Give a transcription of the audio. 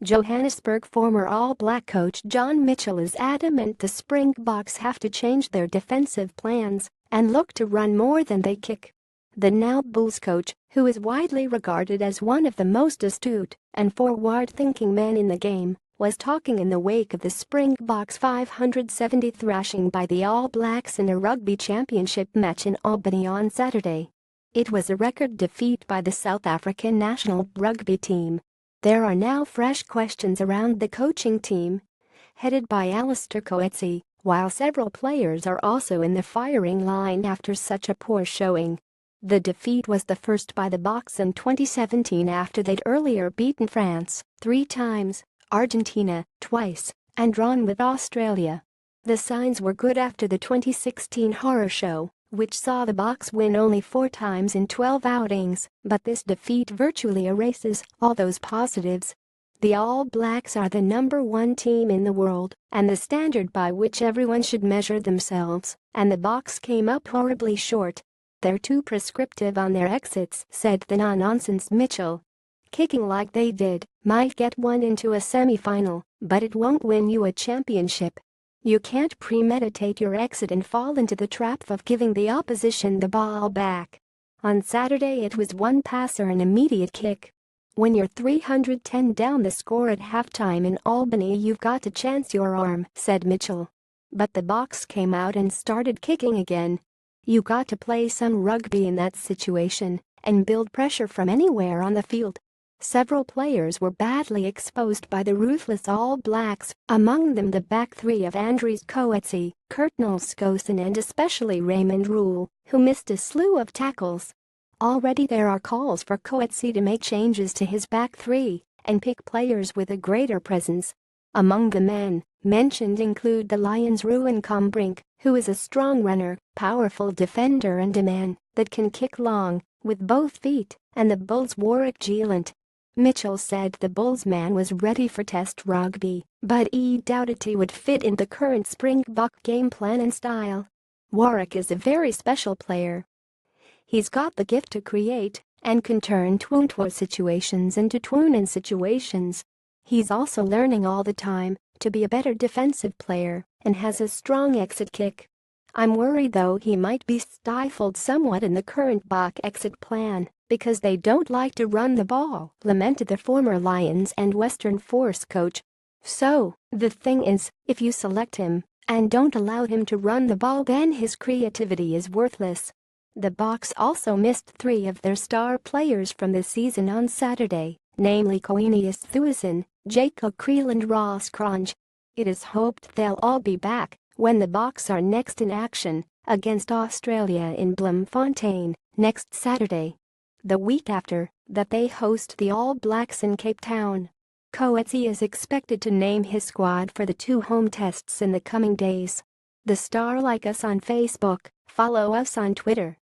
Johannesburg former All Black coach John Mitchell is adamant the Springboks have to change their defensive plans and look to run more than they kick. The now Bulls coach, who is widely regarded as one of the most astute and forward-thinking men in the game, was talking in the wake of the Springboks' 570 thrashing by the All Blacks in a rugby championship match in Albany on Saturday. It was a record defeat by the South African national rugby team. There are now fresh questions around the coaching team, headed by Alistair Coetzee, while several players are also in the firing line after such a poor showing. The defeat was the first by the Boks in 2017 after they'd earlier beaten France 3 times, Argentina twice, and drawn with Australia. The signs were good after the 2016 horror show, which saw the Boks win only 4 times in 12 outings, but this defeat virtually erases all those positives. The All Blacks are the #1 team in the world and the standard by which everyone should measure themselves, and the Boks came up horribly short. They're too prescriptive on their exits, said the no-nonsense Mitchell. Kicking like they did might get one into a semi-final, but it won't win you a championship. You can't premeditate your exit and fall into the trap of giving the opposition the ball back. On Saturday it was one pass or an immediate kick. When you're 310 down the score at halftime in Albany, you've got to chance your arm, said Mitchell. But the Boks came out and started kicking again. You got to play some rugby in that situation and build pressure from anywhere on the field. Several players were badly exposed by the ruthless All Blacks, among them the back three of Andries Coetzee, Kurtnall Skosen and especially Raymond Rhule, who missed a slew of tackles. Already there are calls for Coetzee to make changes to his back three and pick players with a greater presence. Among the men mentioned include the Lions' Ruan Combrink, who is a strong runner, powerful defender and a man that can kick long with both feet, and the Bulls' Warwick Geelant. Mitchell said the Bulls man was ready for test rugby, but he doubted he would fit in the current Springbok game plan and style. Warwick is a very special player. He's got the gift to create and can turn twoontwo situations into twoonin situations. He's also learning all the time to be a better defensive player and has a strong exit kick. I'm worried though he might be stifled somewhat in the current Bok exit plan because they don't like to run the ball, lamented the former Lions and Western Force coach. So, the thing is, if you select him and don't allow him to run the ball, then his creativity is worthless. The Boks also missed 3 of their star players from the season on Saturday, namely Koenius Thuisen, Jacob Kriel and Ross Cronje. It is hoped they'll all be back when the Boks are next in action against Australia in Bloemfontein next Saturday. The week after that they host the All Blacks in Cape Town. Coetzee is expected to name his squad for the 2 home tests in the coming days. The Star, like us on Facebook, follow us on Twitter.